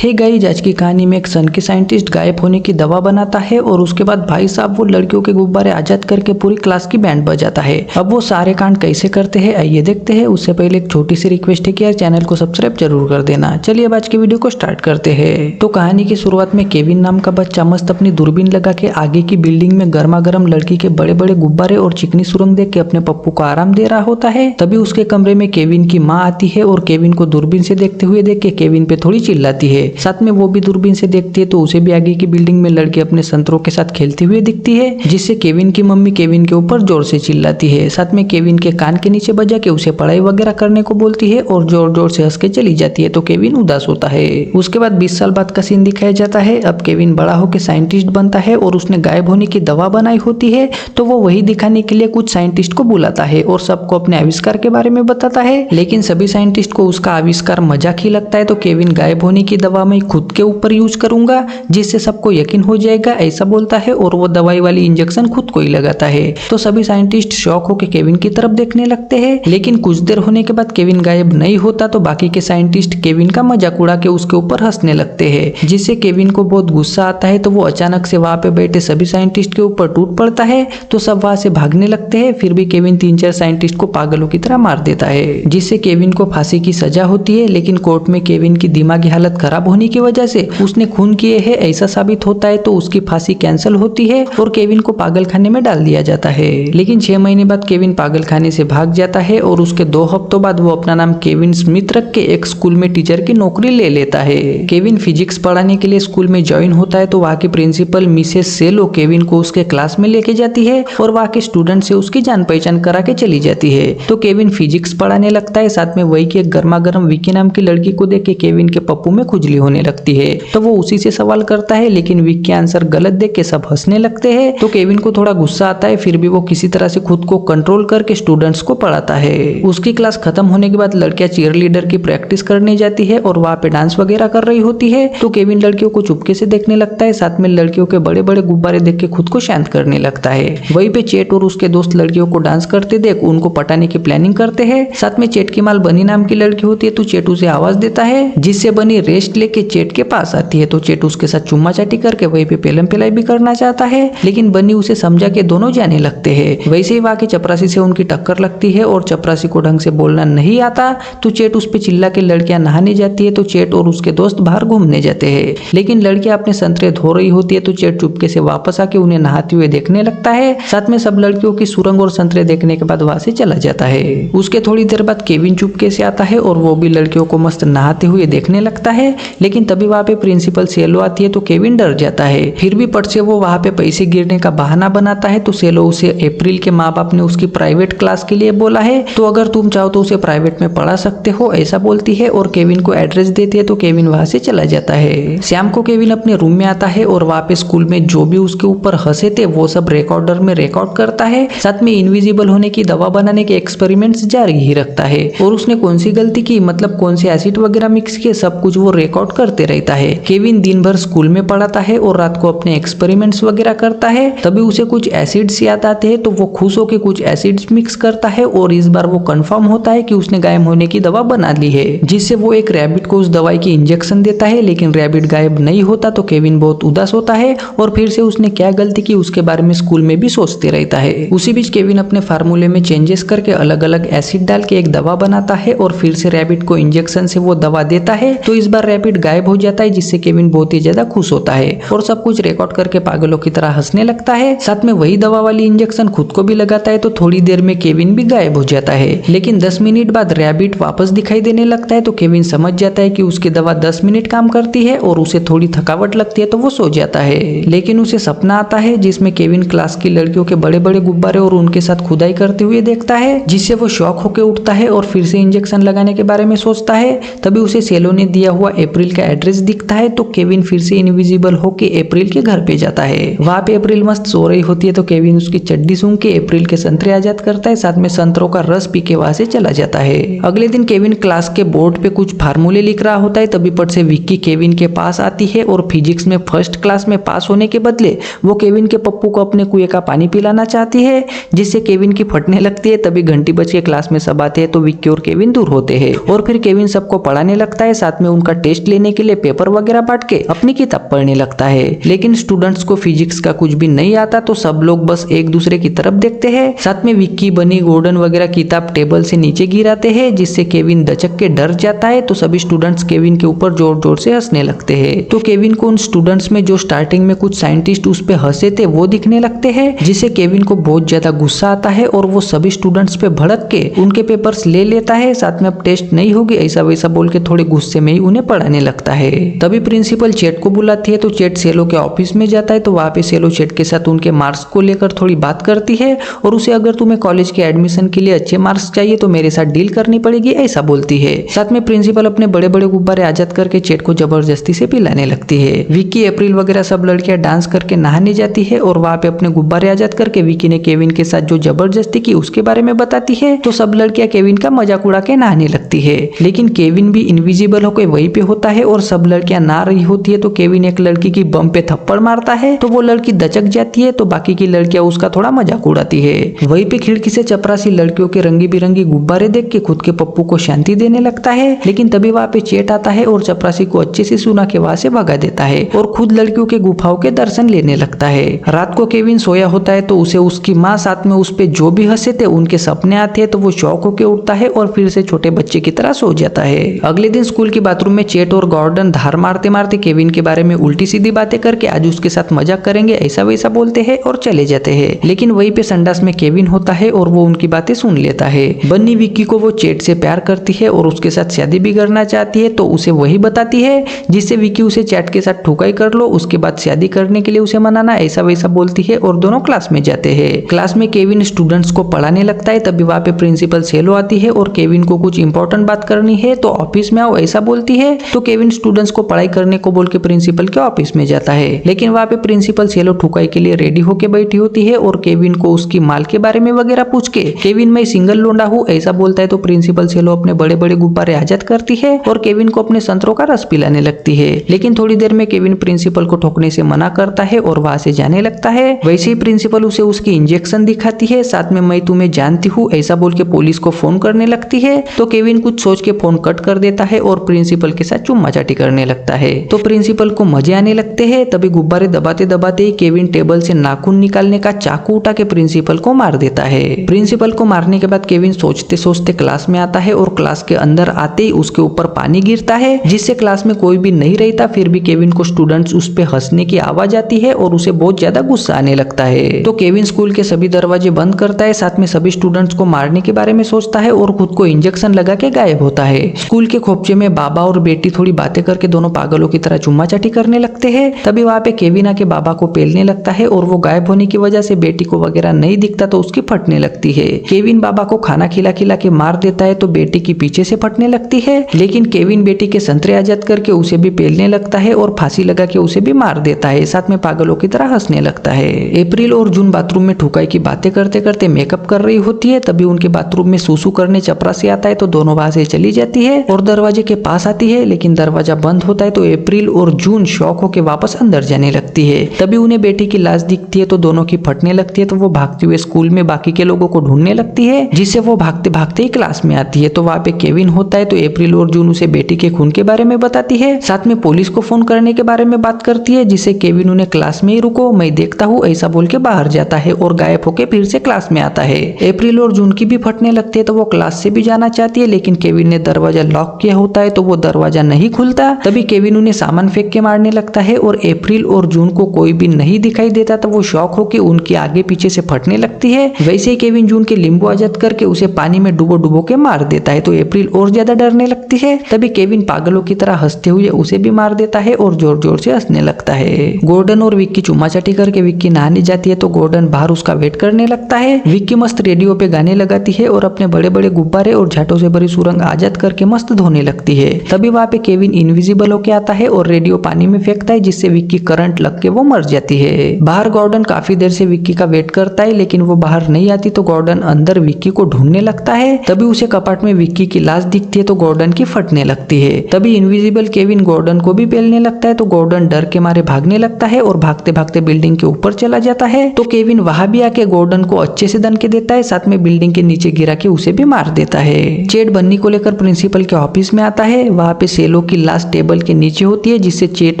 Hey guys, आज की कहानी में एक सन की साइंटिस्ट गायब होने की दवा बनाता है और उसके बाद भाई साहब वो लड़कियों के गुब्बारे आजाद करके पूरी क्लास की बैंड बजाता है। अब वो सारे कांड कैसे करते हैं आइए देखते हैं। उससे पहले एक छोटी सी रिक्वेस्ट है कि यार चैनल को सब्सक्राइब जरूर कर देना। चलिए अब आज की वीडियो को स्टार्ट करते हैं। तो कहानी की शुरुआत में केविन नाम का बच्चा मस्त अपनी दूरबीन लगा के आगे की बिल्डिंग में गर्मा गर्म लड़की के बड़े बड़े गुब्बारे और चिकनी सुरंग देख के अपने पप्पू को आराम दे रहा होता है। तभी उसके कमरे में केविन की माँ आती है और केविन को दूरबीन से देखते हुए देख के केविन पे थोड़ी चिल्लाती है। साथ में वो भी दूरबीन से देखती है तो उसे भी आगे की बिल्डिंग में लड़की अपने संतरों के साथ खेलती हुई दिखती है, जिससे केविन की मम्मी केविन के ऊपर जोर से चिल्लाती है। साथ में केविन के कान के नीचे बजा के उसे पढ़ाई वगैरह करने को बोलती है और जोर जोर से हंस के चली जाती है। तो केविन उदास होता है। उसके बाद 20 साल बाद का सीन दिखाया जाता है। अब केविन बड़ा होकर साइंटिस्ट बनता है और उसने गायब होने की दवा बनाई होती है, तो वो वही दिखाने के लिए कुछ साइंटिस्ट को बुलाता है और सबको अपने आविष्कार के बारे में बताता है। लेकिन सभी साइंटिस्ट को उसका आविष्कार मजाक ही लगता है। तो केविन गायब होने की दवा में खुद के ऊपर यूज करूंगा जिससे सबको यकीन हो जाएगा, ऐसा बोलता है और वो दवाई वाली इंजेक्शन खुद को ही लगाता है। तो सभी साइंटिस्ट शॉक होकर केविन की तरफ देखने लगते हैं। लेकिन कुछ देर होने के बाद केविन गायब नहीं होता तो बाकी के साइंटिस्ट केविन का मजाक उड़ा के उसके ऊपर हंसने लगते हैं, जिससे केविन को बहुत गुस्सा आता है। तो वो अचानक से वहां पे बैठे सभी साइंटिस्ट के ऊपर टूट पड़ता है। तो सब वहां से भागने लगते हैं। फिर भी केविन 3-4 साइंटिस्ट को पागलों की तरह मार देता है, जिससे केविन को फांसी की सजा होती है। लेकिन कोर्ट में केविन की दिमागी हालत खराब होने की वजह से उसने खून किए है ऐसा साबित होता है, तो उसकी फांसी कैंसिल होती है और केविन को पागल खाने में डाल दिया जाता है। लेकिन 6 महीने बाद केविन पागल खाने से भाग जाता है और उसके 2 हफ्तों बाद वो अपना नाम केविन स्मिथ रख के एक स्कूल में टीचर की नौकरी ले लेता है। केविन फिजिक्स पढ़ाने के लिए स्कूल में ज्वाइन होता है। तो वहाँ की प्रिंसिपल मिसेस सेलो केविन को उसके क्लास में लेके जाती है और वहाँ के स्टूडेंट से उसकी जान पहचान करा के चली जाती है। तो केविन फिजिक्स पढ़ाने लगता है। साथ में वही की एक गर्मा गर्म विकी नाम की लड़की को देख के केविन के पप्पू में खुजली होने लगती है। तो वो उसी से सवाल करता है, लेकिन विक के आंसर गलत देख के सब हंसने लगते हैं। तो केविन को थोड़ा गुस्सा आता है, फिर भी वो किसी तरह से खुद को कंट्रोल करके स्टूडेंट्स को पढ़ाता है। उसकी क्लास खत्म होने के बाद लड़कियां चीयर लीडर की प्रैक्टिस करने जाती है और वहाँ पे डांस वगैरह कर रही होती है। तो केविन लड़कियों को चुपके से देखने लगता है। साथ में लड़कियों के बड़े बड़े गुब्बारे देख के खुद को शांत करने लगता है। वहीं पे चेट और उसके दोस्त लड़कियों को डांस करते देख उनको पटाने की प्लानिंग करते हैं। साथ में चेट की माल बनी नाम की लड़की होती है। तो चेट उसे आवाज देता है, जिससे बनी रेस्ट लेके चेट के पास आती है। तो चेट उसके साथ चुम्मा चाटी करके वहीं पे पेलम पिलाई भी करना चाहता है, लेकिन बनी उसे समझा के दोनों जाने लगते हैं। वैसे ही वहाँ के चपरासी से उनकी टक्कर लगती है और चपरासी को ढंग से बोलना नहीं आता। तो चेट उस पे चिल्ला के लड़कियां नहाने जाती है। तो चेट और उसके दोस्त बाहर घूमने जाते हैं, लेकिन लड़कियां अपने संतरे धो रही होती है। तो चेट चुपके से वापस आके उन्हें नहाते हुए देखने लगता है। साथ में सब लड़कियों की सुरंग और संतरे देखने के बाद वहां से चला जाता है। उसके थोड़ी देर बाद केविन चुपके से आता है और वो भी लड़कियों को मस्त नहाते हुए देखने लगता है। लेकिन तभी वहाँ पे प्रिंसिपल सेलो आती है। तो केविन डर जाता है। फिर भी पट से वो वहाँ पे पैसे गिरने का बहाना बनाता है। तो सेलो उसे अप्रैल के माँ बाप ने उसकी प्राइवेट क्लास के लिए बोला है, तो अगर तुम चाहो तो उसे प्राइवेट में पढ़ा सकते हो, ऐसा बोलती है और केविन को एड्रेस देती है। तो केविन वहां से चला जाता है। शाम को केविन अपने रूम में आता है और वहाँ पे स्कूल में जो भी उसके ऊपर हंसे थे वो सब रिकॉर्डर में रिकॉर्ड करता है। साथ में इनविजिबल होने की दवा बनाने के एक्सपेरिमेंट्स जारी ही रखता है और उसने कौन सी गलती की, मतलब कौन से एसिड वगैरह मिक्स किए, सब कुछ वो रिकॉर्ड करते रहता है। केविन दिन भर स्कूल में पढ़ाता है और रात को अपने एक्सपेरिमेंट्स वगैरह करता है। तभी उसे कुछ एसिड्स याद आते हैं। तो वो खुश होकर कुछ एसिड्स मिक्स करता है और इस बार वो कंफर्म होता है कि उसने गायब होने की दवा बना ली है, जिससे वो एक रैबिट को उस दवाई की इंजेक्शन देता है। लेकिन रैबिट गायब नहीं होता। तो केविन बहुत उदास होता है और फिर से उसने क्या गलती की उसके बारे में स्कूल में भी सोचते रहता है। उसी बीच केविन अपने फार्मूले में चेंजेस करके अलग अलग एसिड डाल के एक दवा बनाता है और फिर से रैबिट को इंजेक्शन से वो दवा देता है। तो इस बार रैबिट गायब हो जाता है, जिससे केविन बहुत ही ज्यादा खुश होता है और सब कुछ रिकॉर्ड करके पागलों की तरह हंसने लगता है। साथ में वही दवा वाली इंजेक्शन खुद को भी लगाता है। तो थोड़ी देर में केविन भी गायब हो जाता है। लेकिन 10 मिनट बाद रैबिट वापस दिखाई देने लगता है। तो केविन समझ जाता है कि उसकी दवा 10 मिनट काम करती है और उसे थोड़ी थकावट लगती है। तो वो सो जाता है। लेकिन उसे सपना आता है जिसमें केविन क्लास की लड़कियों के बड़े बड़े गुब्बारे और उनके साथ खुदाई करते हुए देखता है, जिससे वो शॉक होकर उठता है और फिर से इंजेक्शन लगाने के बारे में सोचता है। तभी उसे सेलो ने दिया हुआ अप्रैल का एड्रेस दिखता है। तो केविन फिर से इनविजिबल होके अप्रैल के घर पे जाता है। वहाँ पे अप्रैल मस्त सो रही होती है। तो केविन उसकी चड्डी सूंघ के अप्रैल के संतरे आजाद करता है। साथ में संतरों का रस पी के वहां से चला जाता है। अगले दिन केविन क्लास के बोर्ड पे कुछ फार्मूले लिख रहा होता है। तभी पट से विक्की केविन के पास आती है और फिजिक्स में फर्स्ट क्लास में पास होने के बदले वो केविन के पप्पू को अपने कुएं का पानी पिलाना चाहती है, जिससे केविन की फटने लगती है। तभी घंटी बज के क्लास में सब आते हैं। तो विक्की और केविन दूर होते हैं और फिर केविन सबको पढ़ाने लगता है। साथ में उनका टेस्ट लेने के लिए पेपर वगैरह बांट के अपनी किताब पढ़ने लगता है। लेकिन स्टूडेंट्स को फिजिक्स का कुछ भी नहीं आता तो सब लोग बस एक दूसरे की तरफ देखते हैं। साथ में विक्की, बनी, गॉर्डन वगैरह किताब टेबल से नीचे गिराते हैं, जिससे केविन दचक के डर जाता है। तो सभी स्टूडेंट्स केविन के ऊपर जोर जोर से हंसने लगते हैं। तो केविन को उन स्टूडेंट्स में जो स्टार्टिंग में कुछ साइंटिस्ट उस पे हंसे थे वो दिखने लगते हैं, जिससे केविन को बहुत ज्यादा गुस्सा आता है और वो सभी स्टूडेंट्स पे भड़क के उनके पेपर्स ले लेता है। साथ में अब टेस्ट नहीं होगी ऐसा वैसा बोल के थोड़े गुस्से में ही उन्हें पढ़ाने लगता है। तभी प्रिंसिपल चेट को बुलाती है तो चेट सेलो के ऑफिस में जाता है। तो वहाँ पे सेलो चेट के साथ उनके मार्क्स को लेकर थोड़ी बात करती है और उसे अगर तुम्हें कॉलेज के एडमिशन के लिए अच्छे मार्क्स चाहिए तो मेरे साथ डील करनी पड़ेगी ऐसा बोलती है। साथ में प्रिंसिपल अपने बड़े बड़े गुब्बारे आजाद करके चेट को जबरदस्ती से पिलाने लगती है। विक्की, अप्रैल वगैरह सब लड़कियां डांस करके नहाने जाती है और वहाँ पे अपने गुब्बारे आजाद करके विक्की ने केविन के साथ जो जबरदस्ती की उसके बारे में बताती है। तो सब लड़कियां केविन का मजाक उड़ा के नहाने लगती है। लेकिन केविन भी इनविजिबल होकर वहीं पे होता है और सब लड़कियां नहा रही होती है। तो केविन एक लड़की की बम पे थप्पड़ मारता है तो वो लड़की दचक जाती है। तो बाकी की लड़कियां उसका थोड़ा मजाक उड़ाती है। वहीं पे खिड़की से चपरासी लड़कियों के रंगी बिरंगी गुब्बारे देख के खुद के पप्पू को शांति देने लगता है। लेकिन तभी वहाँ पे चेट आता है और चपरासी को अच्छे से सुना के वहाँ से भगा देता है और खुद लड़कियों के गुफाओं के दर्शन लेने लगता है। रात को केविन सोया होता है तो उसे उसकी माँ साथ में उस पे जो भी हंसे थे उनके सपने आते हैं। तो वो शौक होके उठता है और फिर से छोटे बच्चे की तरह सो जाता है। अगले दिन स्कूल के बाथरूम में चेट और गॉर्डन धार मारते मारते केविन के बारे में उल्टी सीधी बातें करके आज उसके साथ मजाक करेंगे ऐसा वैसा बोलते हैं और चले जाते हैं। लेकिन वहीं पे संडास में केविन होता है और वो उनकी बातें सुन लेता है। बन्नी विक्की को वो चेट से प्यार करती है और उसके साथ शादी भी करना चाहती है तो उसे वही बताती है, जिससे विक्की उसे चैट के साथ ठुकाई कर लो, उसके बाद शादी करने के लिए उसे मनाना ऐसा वैसा बोलती है और दोनों क्लास में जाते हैं। क्लास में केविन स्टूडेंट्स को पढ़ाने लगता है। तभी वहाँ पे प्रिंसिपल सेलो आती है और केविन को कुछ इंपॉर्टेंट बात करनी है तो ऑफिस में आओ ऐसा बोलती है। तो केविन स्टूडेंट्स को पढ़ाई करने को बोल के प्रिंसिपल के ऑफिस में जाता है। लेकिन वहाँ पे प्रिंसिपल सेलो ठुकाई के लिए रेडी होके बैठी होती है और केविन को उसकी माल के बारे में वगैरह पूछ के केविन मैं सिंगल लोंडा हूँ ऐसा बोलता है। तो प्रिंसिपल सेलो अपने बड़े बड़े गुब्बारे आजाद करती है और केविन को अपने संतरों का रस पिलाने लगती है। लेकिन थोड़ी देर में केविन प्रिंसिपल को ठोकने से मना करता है और वहाँ से जाने लगता है। वैसे ही प्रिंसिपल उसे उसकी इंजेक्शन दिखाती है। साथ में मैं तुम्हें जानती हूँ ऐसा बोल के पुलिस को फोन करने लगती है। तो केविन कुछ सोच के फोन कट कर देता है और प्रिंसिपल के साथ चुम्मा चाटी करने लगता है। तो प्रिंसिपल को मजे आने लगते हैं। तभी गुब्बारे दबाते दबाते ही केविन टेबल से नाखून निकालने का चाकू उठा के प्रिंसिपल को मार देता है। प्रिंसिपल को मारने के बाद केविन सोचते सोचते क्लास में आता है और क्लास के अंदर आते ही उसके ऊपर पानी गिरता है, जिससे क्लास में कोई भी नहीं रहता। फिर भी केविन को स्टूडेंट्स उस पे हंसने की आवाज आती है और उसे बहुत ज्यादा गुस्सा आने लगता है। तो केविन स्कूल के सभी दरवाजे बंद करता है, साथ में सभी स्टूडेंट्स को मारने के बारे में सोचता है और खुद को इंजेक्शन लगा के गायब होता है। स्कूल के खोपचे में बाबा और बेटी थोड़ी बातें करके दोनों पागलों की तरह चुम्मा चाटी करने लगते हैं। तभी वहाँ पे केविन आके बाबा को पेलने लगता है और वो गायब होने की वजह से बेटी को वगैरह नहीं दिखता तो उसकी फटने लगती है। केविन बाबा को खाना खिला खिला के मार देता है तो बेटी की पीछे से फटने लगती है। लेकिन केविन बेटी के संतरे आजाद करके उसे भी पेलने लगता है और फांसी लगा के उसे भी मार देता है। साथ में पागलों की तरह हंसने लगता है। अप्रैल और जून बाथरूम में ठुकाई की बातें करते करते मेकअप कर रही होती है। तभी उनके बाथरूम में सूसू करने चपरासी आता है तो दोनों वहां से चली जाती है और दरवाजे के पास आती है। लेकिन दरवाजा बंद होता है तो अप्रैल और जून शॉक होकर वापस अंदर जाने लगती है। तभी उन्हें बेटी की लाश दिखती है तो दोनों की फटने लगती है। तो वो भागते हुए स्कूल में बाकी के लोगों को ढूंढने लगती है, जिससे वो भागते भागते ही क्लास में आती है। तो वहाँ पे केविन होता है तो अप्रैल और जून उसे बेटी के खून के बारे में बताती है। साथ में पुलिस को फोन करने के बारे में बात करती है, जिससे केविन उन्हें क्लास में ही रुको मैं देखता हूँ ऐसा बोल के बाहर जाता है और गायब होके फिर से क्लास में आता है। अप्रैल और जून की भी फटने लगती है तो वो क्लास से भी जाना चाहती है, लेकिन केविन ने दरवाजा लॉक किया होता है तो वो दरवाजा नहीं खुलता। तभी केविन उन्हें सामान फेंक के मारने लगता है और अप्रैल और जून को कोई भी नहीं दिखाई देता तो वो शॉक होके उनके आगे पीछे से फटने लगती है। वैसे ही केविन जून के लींबू आजाद करके उसे पानी में डुबो डुबो के मार देता है तो अप्रैल और ज्यादा डरने लगती है। तभी केविन पागलों की तरह हंसते हुए उसे भी मार देता है और जोर जोर से हंसने लगता है। गॉर्डन और विक्की चुम्मा चाटी करके विक्की नहाने जाती है तो गॉर्डन बाहर उसका वेट करने लगता है। विक्की मस्त रेडियो पे गाने लगाती है और अपने बड़े बड़े गुब्बारे और झाटों से भरी सुरंग आजाद करके मस्त धोने लगती है। तभी वहाँ पे केविन इनविजिबल होके आता है और रेडियो पानी में फेंकता है, जिससे विक्की करंट लग के वो मर जाती है। बाहर गॉर्डन काफी देर से विक्की का वेट करता है, लेकिन वो बाहर नहीं आती तो गॉर्डन अंदर विक्की को ढूंढने लगता है। तभी उसे कपाट में विक्की की लाश दिखती है तो गॉर्डन की फटने लगती है। तभी इनविजिबल केविन गॉर्डन को भी पेलने लगता है तो गॉर्डन डर के मारे भागने लगता है और भागते भागते बिल्डिंग के ऊपर चला जाता है। तो केविन वहां भी आके गॉर्डन को अच्छे से दन के देता है, साथ में बिल्डिंग के नीचे गिरा के उसे भी मार देता है। चेट बन्नी को लेकर प्रिंसिपल के ऑफिस में आता है। वहाँ पे सेलो हीरो की लाश टेबल के नीचे होती है, जिससे चेट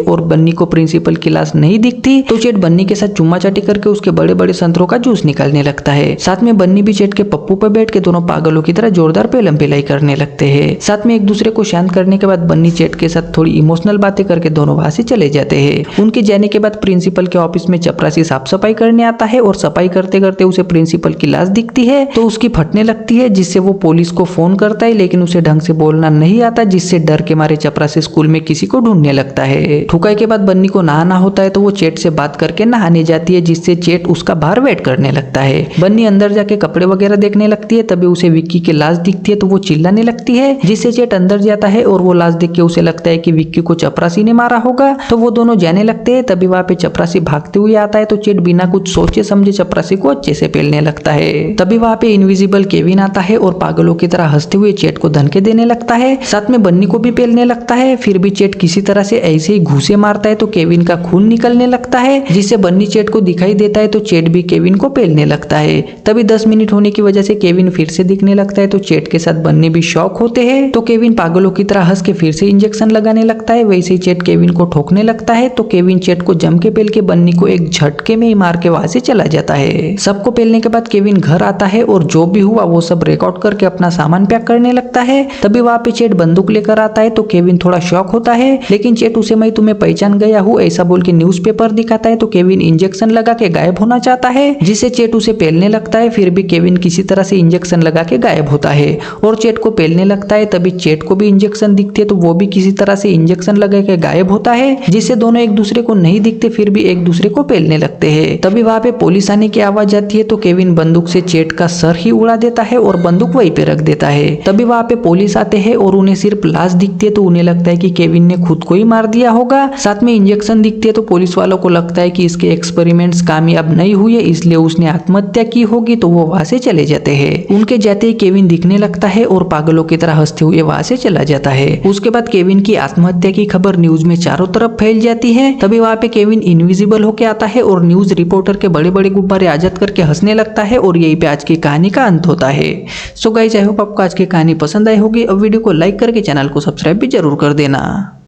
और बन्नी को प्रिंसिपल की लाश नहीं दिखती। तो चेट बन्नी के साथ चुम्मा चाटी करके उसके बड़े बड़े संतरों का जूस निकालने लगता है। साथ में बन्नी भी चेट के पप्पू पर बैठ के दोनों पागलों की तरह जोरदार पेलम पिलाई करने लगते हैं। साथ में एक दूसरे को शांत करने के बाद बन्नी चेट के साथ थोड़ी इमोशनल बातें करके दोनों वहां से चले जाते हैं। उनके जाने के बाद प्रिंसिपल के ऑफिस में चपरासी साफ सफाई करने आता है और सफाई करते करते उसे प्रिंसिपल की लाश दिखती है तो उसकी फटने लगती है, जिससे वो पुलिस को फोन करता है, लेकिन उसे ढंग से बोलना नहीं आता, जिससे डर के मारे चपरासी स्कूल में किसी को ढूंढने लगता है। ठुकाई के बाद बन्नी को नहाना होता है तो वो चेट से बात करके नहाने जाती है, जिससे चेट उसका बाहर वेट करने लगता है। बन्नी अंदर जाके कपड़े वगैरह देखने लगती है, तभी उसे विक्की की लाश दिखती है तो वो चिल्लाने लगती है, जिससे चेट अंदर जाता है और वो लाश देख के उसे लगता है कि विक्की को चपरासी ने मारा होगा। तो वो दोनों जाने लगते हैं। तभी वहां पे चपरासी भागते हुए आता है तो चेट बिना कुछ सोचे समझे चपरासी को अच्छे से पेलने लगता है। तभी वहां पे इनविजिबल केविन आता है और पागलों की तरह हंसते हुए चेट को धमकी देने लगता है। साथ में बन्नी को भी पेलने लगता है। फिर भी चेट किसी तरह से ऐसे ही घूसे मारता है तो केविन का खून निकलने लगता है, जिससे बन्नी चेट को दिखाई देता है तो चेट भी केविन को पेलने लगता है। तभी 10 मिनट होने की वजह से केविन फिर से दिखने लगता है तो चेट के साथ बन्नी भी शॉक होते हैं। तो केविन पागलों की तरह हंस के फिर से इंजेक्शन लगाने लगता है। वैसे ही चेट केविन को ठोकने लगता है तो केविन चेट को जम के पेल के बन्नी को एक झटके में ही मार के वहां से चला जाता है। सबको पेलने के बाद केविन घर आता है और जो भी हुआ वो सब रिकॉर्ड करके अपना सामान पैक करने लगता है। तभी वहां पे चेट बंदूक लेकर आता है तो केविन थोड़ा शॉक होता है, लेकिन चेट उसे मैं तुम्हें पहचान गया हूँ ऐसा बोल के न्यूज़पेपर दिखाता है तो केविन इंजेक्शन लगा के गायब होना चाहता है, जिससे चेट उसे पेलने लगता है। फिर भी केविन किसी तरह से इंजेक्शन लगा के गायब होता है और चेट को पेलने लगता है। तभी चेट को भी इंजेक्शन दिखती है तो वो भी किसी तरह से इंजेक्शन लगा के गायब होता है, जिससे दोनों एक दूसरे को नहीं दिखते फिर भी एक दूसरे को पेलने लगते हैं। तभी वहां पे पुलिस आने की आवाज आती है तो केविन बंदूक से चेट का सर ही उड़ा देता है और बंदूक वहीं पे रख देता है। तभी वहां पे पुलिस आते हैं और उन्हें सिर्फ लाश दिखती है तो उन्हें लगता है कि केविन ने खुद को ही मार दिया होगा। साथ में इंजेक्शन दिखती है तो पुलिस वालों को लगता है कि इसके एक्सपेरिमेंट्स कामयाब नहीं हुए इसलिए उसने आत्महत्या की होगी, तो वो वहां से चले जाते हैं। उनके जाते ही केविन दिखने लगता है और पागलों की तरह हंसते हुए वहां से चला जाता है। उसके बाद केविन की आत्महत्या की खबर न्यूज में चारों तरफ फैल जाती है। तभी वहां पे केविन इनविजिबल होके आता है और न्यूज रिपोर्टर के बड़े बड़े गुब्बारे आजाद करके हंसने लगता है और यही पे आज की कहानी का अंत होता है। सो गाइस, आई होप आपको आज की कहानी पसंद आई होगी। अब वीडियो को लाइक करके चैनल को सब्सक्राइब भी जरूर कर देना।